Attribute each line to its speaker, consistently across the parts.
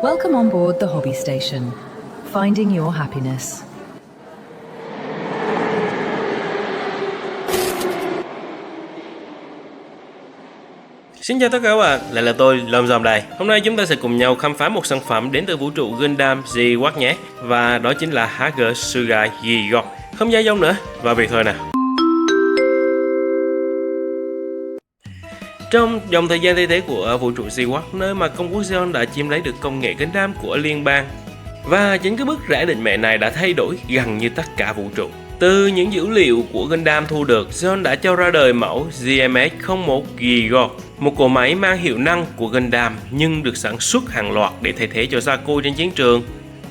Speaker 1: Welcome on board the Hobby Station, finding your happiness.
Speaker 2: Xin chào tất cả các bạn, lại là tôi Lâm Dòm đây. Hôm nay chúng ta sẽ cùng nhau khám phá một sản phẩm đến từ vũ trụ Gundam G-Watch nhé. Và đó chính là HG Sugai G-Watch. Không dài dòng nữa, vào việc thôi nào. Trong dòng thời gian thay thế của vũ trụ G-Watch, nơi mà công quốc Zeon đã chiếm lấy được công nghệ Gundam của liên bang. Và chính cái bước rẽ định mệnh này đã thay đổi gần như tất cả vũ trụ. Từ những dữ liệu của Gundam thu được, Zeon đã cho ra đời mẫu GMX-01 G-Watch, một cỗ máy mang hiệu năng của Gundam nhưng được sản xuất hàng loạt để thay thế cho Zaku trên chiến trường.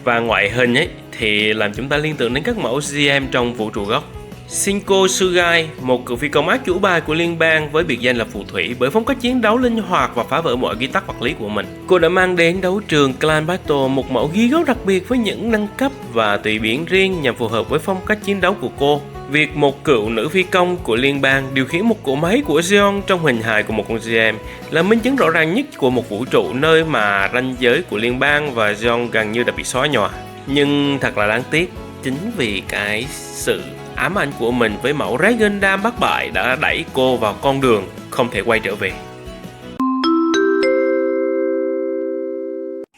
Speaker 2: Và ngoại hình ấy thì làm chúng ta liên tưởng đến các mẫu GM trong vũ trụ gốc. Shinko Sugai, một cựu phi công ác chủ bài của liên bang với biệt danh là phù thủy bởi phong cách chiến đấu linh hoạt và phá vỡ mọi quy tắc vật lý của mình. Cô đã mang đến đấu trường Clan Battle một mẫu G-Watch đặc biệt với những nâng cấp và tùy biến riêng nhằm phù hợp với phong cách chiến đấu của cô. Việc một cựu nữ phi công của liên bang điều khiển một cỗ máy của Zeon trong hình hài của một con GM là minh chứng rõ ràng nhất của một vũ trụ nơi mà ranh giới của liên bang và Zeon gần như đã bị xóa nhòa. Nhưng thật là đáng tiếc, chính vì cái sự ám ảnh của mình với mẫu Red Gundam bất bại đã đẩy cô vào con đường không thể quay trở về.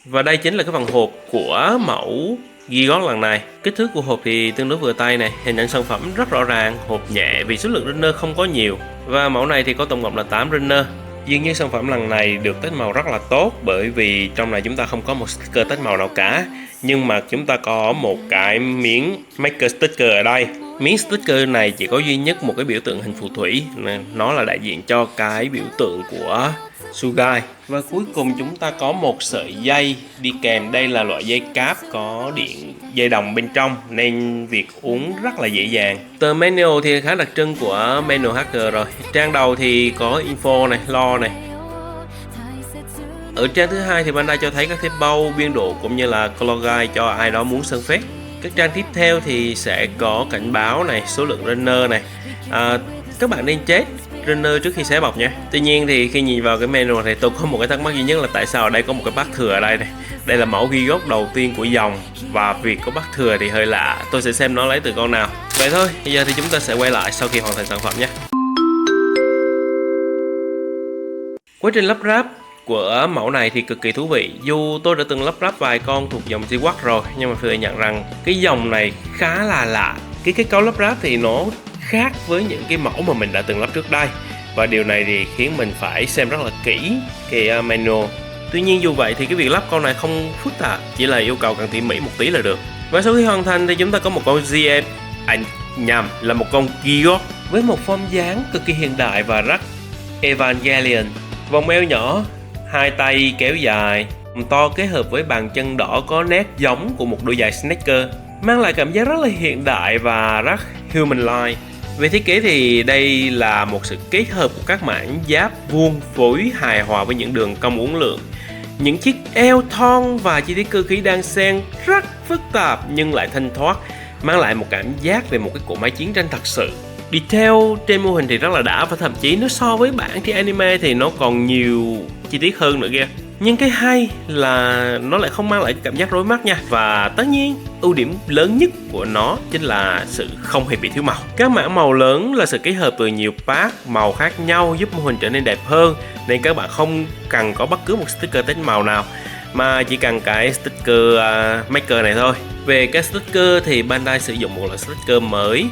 Speaker 2: Và đây chính là cái phần hộp của mẫu G-Watch lần này. Kích thước của hộp thì tương đối vừa tay này, hình ảnh sản phẩm rất rõ ràng, hộp nhẹ vì số lượng runner không có nhiều. Và mẫu này thì có tổng cộng là 8 runner. Dường như sản phẩm lần này được tách màu rất là tốt bởi vì trong này chúng ta không có một sticker tách màu nào cả. Nhưng mà chúng ta có một cái miếng maker sticker ở đây. Miếng sticker này chỉ có duy nhất một cái biểu tượng hình phù thủy, nó là đại diện cho cái biểu tượng của Sugai. Và cuối cùng chúng ta có một sợi dây đi kèm, đây là loại dây cáp có điện dây đồng bên trong nên việc uống rất là dễ dàng. Tờ manual thì khá đặc trưng của manual hacker rồi. Trang đầu thì có info này, lo này. Ở trang thứ hai thì Bandai cho thấy các thép bao, biên độ cũng như là color guide cho ai đó muốn sân phết. Các trang tiếp theo thì sẽ có cảnh báo này, số lượng runner này. Các bạn nên chết runner trước khi xé bọc nha. Tuy nhiên thì khi nhìn vào cái manual thì tôi có một cái thắc mắc duy nhất là tại sao ở đây có một cái bát thừa ở đây này. Đây là mẫu G-Watch đầu tiên của dòng và việc có bát thừa thì hơi lạ. Tôi sẽ xem nó lấy từ con nào. Vậy thôi, bây giờ thì chúng ta sẽ quay lại sau khi hoàn thành sản phẩm nhé. Quá trình lắp ráp của mẫu này thì cực kỳ thú vị. Dù tôi đã từng lắp ráp vài con thuộc dòng G-Watch rồi, nhưng mà phải thừa nhận rằng cái dòng này khá là lạ. Cái kết cấu lắp ráp thì nó khác với những cái mẫu mà mình đã từng lắp trước đây. Và điều này thì khiến mình phải xem rất là kỹ cái manual. Tuy nhiên dù vậy thì cái việc lắp con này không phức tạp, chỉ là yêu cầu cần tỉ mỉ một tí là được. Và sau khi hoàn thành thì chúng ta có một con GM, là một con G-Watch với một form dáng cực kỳ hiện đại và rất Evangelion. Vòng eo nhỏ, hai tay kéo dài, to kết hợp với bàn chân đỏ có nét giống của một đôi giày sneaker, mang lại cảm giác rất là hiện đại và rất human-like. Về thiết kế thì đây là một sự kết hợp của các mảng giáp vuông phối hài hòa với những đường cong uốn lượn. Những chiếc eo thon và chi tiết cơ khí đan xen rất phức tạp nhưng lại thanh thoát, mang lại một cảm giác về một cái cỗ máy chiến tranh thật sự. Detail trên mô hình thì rất là đã và thậm chí nó so với bản trên anime thì nó còn nhiều chi tiết hơn nữa kia. Nhưng cái hay là nó lại không mang lại cảm giác rối mắt nha. Và tất nhiên ưu điểm lớn nhất của nó chính là sự không hề bị thiếu màu. Các mảng màu lớn là sự kết hợp từ nhiều pack màu khác nhau giúp mô hình trở nên đẹp hơn, nên các bạn không cần có bất cứ một sticker tách màu nào mà chỉ cần cái sticker maker này thôi. Về các sticker thì Bandai sử dụng một loại sticker mới.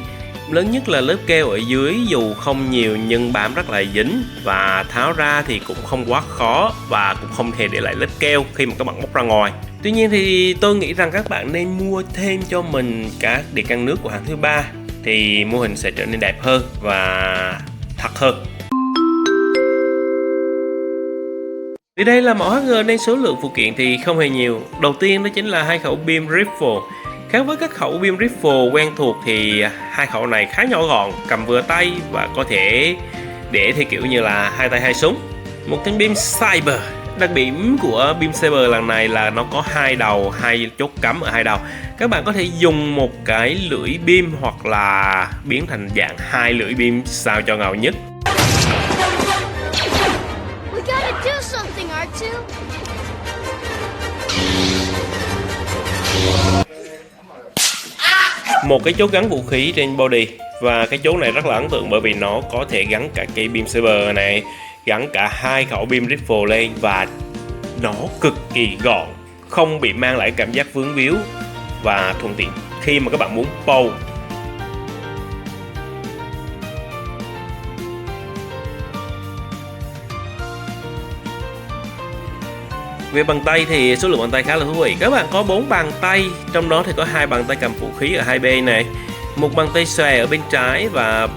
Speaker 2: Lớn nhất là lớp keo ở dưới dù không nhiều nhưng bám rất là dính, và tháo ra thì cũng không quá khó và cũng không hề để lại lớp keo khi mà các bạn bóc ra ngoài. Tuy nhiên thì tôi nghĩ rằng các bạn nên mua thêm cho mình các đĩa can nước của hãng thứ ba thì mô hình sẽ trở nên đẹp hơn và thật hơn. Thì đây là mẫu HG nên số lượng phụ kiện thì không hề nhiều. Đầu tiên đó chính là hai khẩu beam rifle. Khác với các khẩu beam rifle quen thuộc thì hai khẩu này khá nhỏ gọn, cầm vừa tay và có thể để theo kiểu như là hai tay hai súng. Một thanh beam saber. Đặc điểm của beam saber lần này là nó có hai đầu, hai chốt cắm ở hai đầu. Các bạn có thể dùng một cái lưỡi beam hoặc là biến thành dạng hai lưỡi beam sao cho ngầu nhất.
Speaker 3: We gotta do something, R2.
Speaker 2: một cái chốt gắn vũ khí trên body. Và cái chốt này rất là ấn tượng bởi vì nó có thể gắn cả cây beam saber này, gắn cả 2 khẩu beam rifle lên, và nó cực kỳ gọn, không bị mang lại cảm giác vướng víu và thuận tiện khi mà các bạn muốn bow. Về bàn tay thì số lượng bàn tay khá là thú vị. Các bạn có 4 bàn tay, trong đó thì có 2 bàn tay cầm vũ khí ở hai bên này, một bàn tay xòe ở bên trái và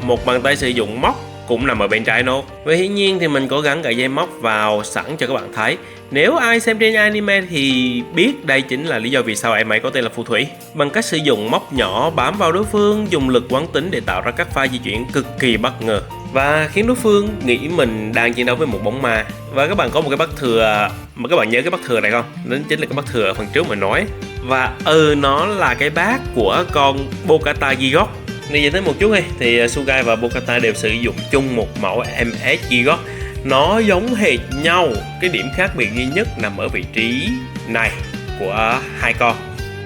Speaker 2: một bàn tay sử dụng móc cũng nằm ở bên trái nốt. Và hiển nhiên thì mình có gắn cả dây móc vào sẵn cho các bạn thấy. Nếu ai xem trên anime thì biết đây chính là lý do vì sao em ấy có tên là phù thủy. Bằng cách sử dụng móc nhỏ bám vào đối phương, dùng lực quán tính để tạo ra các pha di chuyển cực kỳ bất ngờ và khiến đối phương nghĩ mình đang chiến đấu với một bóng ma. Và các bạn có một cái bất thừa, mà các bạn nhớ cái bất thừa này không? Đó chính là cái bất thừa ở phần trước mình nói. Và nó là cái bát của con Bokata Gigot. Để giải thích một chút thì Sugai và Bokata đều sử dụng chung một mẫu MS Gigot. Nó giống hệt nhau, cái điểm khác biệt duy nhất nằm ở vị trí này của hai con.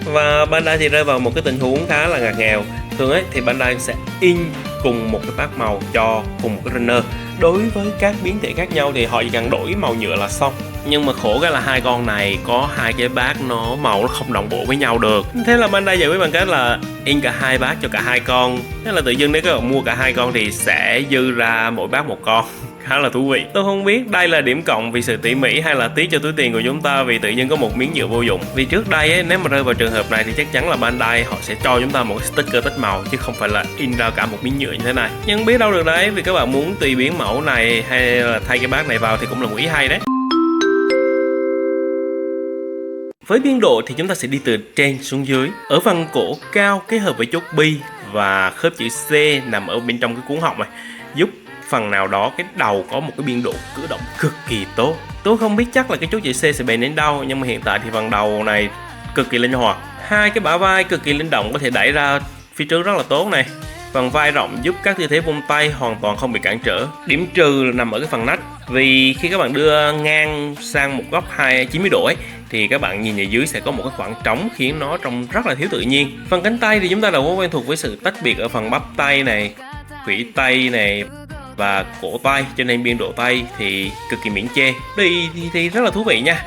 Speaker 2: Và Bandai thì rơi vào một cái tình huống khá là ngặt nghèo. Thường thì Bandai sẽ in cùng một cái bát màu cho cùng một cái runner. Đối với các biến thể khác nhau thì họ chỉ cần đổi màu nhựa là xong. Nhưng mà khổ cái là hai con này có hai cái bát nó màu nó không đồng bộ với nhau được. Thế là Bandai giải quyết bằng cách là in cả hai bát cho cả hai con. Thế là tự dưng nếu các bạn mua cả hai con thì sẽ dư ra mỗi bát một con. Khá là thú vị. Tôi không biết đây là điểm cộng vì sự tỉ mỉ hay là tiếc cho túi tiền của chúng ta vì tự nhiên có một miếng nhựa vô dụng. Vì trước đây nếu mà rơi vào trường hợp này thì chắc chắn là Bandai họ sẽ cho chúng ta một cái sticker tích màu chứ không phải là in ra cả một miếng nhựa như thế này. Nhưng biết đâu được đấy, vì các bạn muốn tùy biến mẫu này hay là thay cái bát này vào thì cũng là một ý hay đấy. Với biên độ thì chúng ta sẽ đi từ trên xuống dưới. Ở phần cổ cao kết hợp với chốt bi và khớp chữ C nằm ở bên trong cái cuốn họng này, giúp phần nào đó cái đầu có một cái biên độ cử động cực kỳ tốt. Tôi không biết chắc là cái chốt chữ C sẽ bền đến đâu, nhưng mà hiện tại thì phần đầu này cực kỳ linh hoạt. Hai cái bả vai cực kỳ linh động, có thể đẩy ra phía trước rất là tốt này. Phần vai rộng giúp các tư thế vung tay hoàn toàn không bị cản trở. Điểm trừ là nằm ở cái phần nách, vì khi các bạn đưa ngang sang một góc 90 độ thì các bạn nhìn ở dưới sẽ có một cái khoảng trống khiến nó trông rất là thiếu tự nhiên. Phần cánh tay thì chúng ta đã có quen thuộc với sự tách biệt ở phần bắp tay này, khuỷu tay này và cổ tay, cho nên biên độ tay thì cực kỳ miễn chê. Đây thì rất là thú vị nha.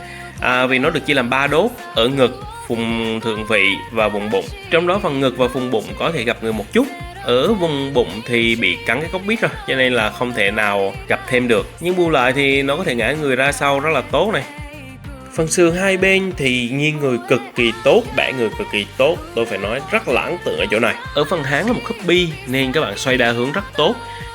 Speaker 2: Vì nó được chia làm 3 đốt ở ngực, vùng thượng vị và vùng bụng. Trong đó phần ngực và vùng bụng có thể gặp người một chút. Ở vùng bụng thì bị cắn cái cockpit rồi, cho nên là không thể nào gặp thêm được. Nhưng bù lại thì nó có thể ngã người ra sau rất là tốt này. Phần sườn hai bên thì nghiêng người cực kỳ tốt, bẻ người cực kỳ tốt. Tôi phải nói rất là ấn tượng ở chỗ này. Ở phần háng là một khớp bi nên các bạn xoay đa hướng rất tốt.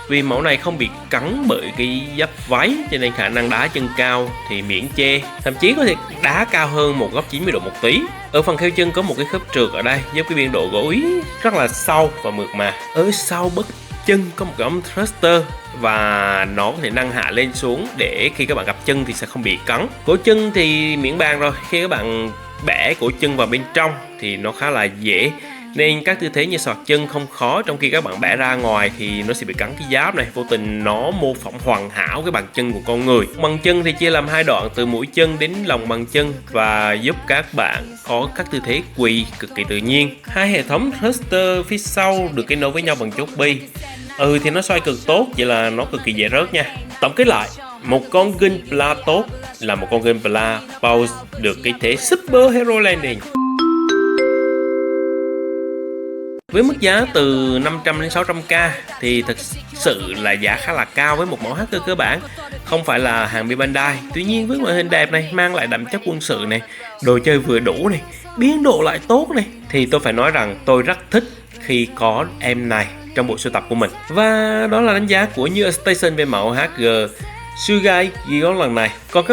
Speaker 2: Vì mẫu này không bị cắn bởi cái giáp váy cho nên khả năng đá chân cao thì miễn chê. Thậm chí có thể đá cao hơn một góc 90 độ một tí. Ở phần kheo chân có một cái khớp trượt ở đây giúp cái biên độ gối rất là sâu và mượt mà. Ở sau bấc chân có một cái ống thruster và nó có thể nâng hạ lên xuống để khi các bạn gặp chân thì sẽ không bị cắn. Cổ chân thì miễn bàn rồi, khi các bạn bẻ cổ chân vào bên trong thì nó khá là dễ. Nên các tư thế như xoạc chân không khó, trong khi các bạn bẻ ra ngoài thì nó sẽ bị cắn cái giáp này, vô tình nó mô phỏng hoàn hảo cái bàn chân của con người. Bàn chân thì chia làm hai đoạn từ mũi chân đến lòng bàn chân và giúp các bạn có các tư thế quỳ cực kỳ tự nhiên. Hai hệ thống thruster phía sau được kết nối với nhau bằng chốt bi. Thì nó xoay cực tốt, vậy là nó cực kỳ dễ rớt nha. Tổng kết lại, một con Gunpla tốt là một con Gunpla pose được cái thế Super Hero Landing. Với mức giá từ 500 đến 600k thì thực sự là giá khá là cao với một mẫu hacker cơ bản, không phải là hàng bên Bandai. Tuy nhiên với ngoại hình đẹp này, mang lại đậm chất quân sự này, đồ chơi vừa đủ này, biến độ lại tốt này, thì tôi phải nói rằng tôi rất thích khi có em này trong bộ sưu tập của mình. Và đó là đánh giá của New Station về mẫu HG Sugai Gigot lần này. Còn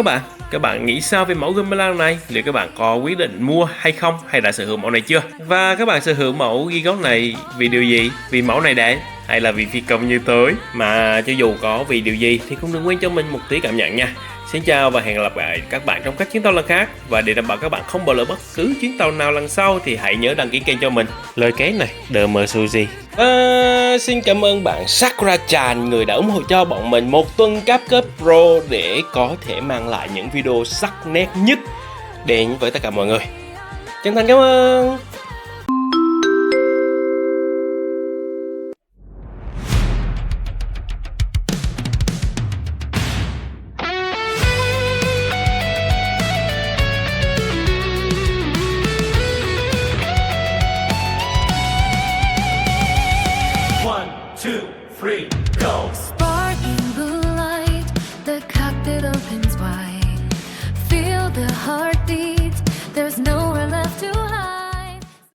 Speaker 2: các bạn nghĩ sao về mẫu Gunpla này? Liệu các bạn có quyết định mua hay không, hay đã sở hữu mẫu này chưa? Và các bạn sở hữu mẫu Gigot này vì điều gì? Vì mẫu này đẹp hay là vì phi công như tôi? Mà cho dù có vì điều gì thì cũng đừng quên cho mình một tí cảm nhận nha. Xin chào và hẹn gặp lại các bạn trong các chuyến tàu lần khác. Và để đảm bảo các bạn không bỏ lỡ bất cứ chuyến tàu nào lần sau thì hãy nhớ đăng ký kênh cho mình. Lời kết này, The Mersuji. Và xin cảm ơn bạn Sakura-chan, người đã ủng hộ cho bọn mình một tuần CapCut Pro để có thể mang lại những video sắc nét nhất đến với tất cả mọi người. Chân thành cảm ơn.